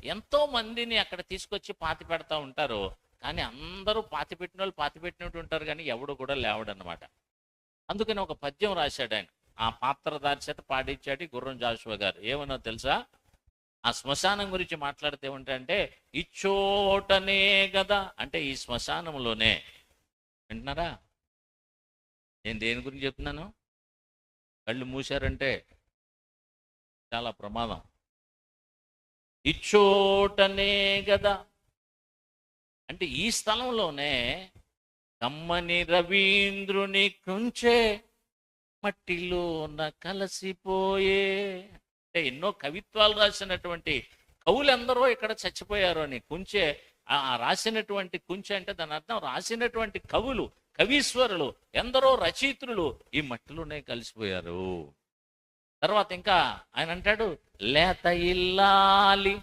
ఎంతో మందిని అక్కడ తీసుకొచ్చి పాతి పెడతా ఉంటారు. కానీ అందరూ పాతిపెట్టిన వాళ్ళు పాతిపెట్టినట్టు ఉంటారు, కానీ ఎవడు కూడా లేవడనమాట. అందుకని ఒక పద్యం రాశాడు ఆయన. ఆ పాత్రధారి చేత పాడించాడు ఈ గుర్రం జాషువా గారు. ఏమన్నా తెలుసా? ఆ శ్మశానం గురించి మాట్లాడితే ఏమంటే, ఇచ్చోటనే గదా అంటే ఈ శ్మశానంలోనే. వింటున్నారా? నేను దేని గురించి చెప్తున్నాను? కళ్ళు మూసారంటే చాలా ప్రమాదం. ఇచ్చోటనే గదా అంటే ఈ స్థలంలోనే కమ్మని రవీంద్రుని కుంచే మట్టిలోన కలిసిపోయే. అంటే ఎన్నో కవిత్వాలు రాసినటువంటి కవులందరూ ఇక్కడ చచ్చిపోయారు అని. కుంచే ఆ రాసినటువంటి కుంచె అంటే దాని అర్థం రాసినటువంటి కవులు, కవీశ్వరులు, ఎందరో రచయిత్రులు ఈ మట్టిలోనే కలిసిపోయారు. తర్వాత ఇంకా ఆయన అంటాడు, లేత ఇల్లాలి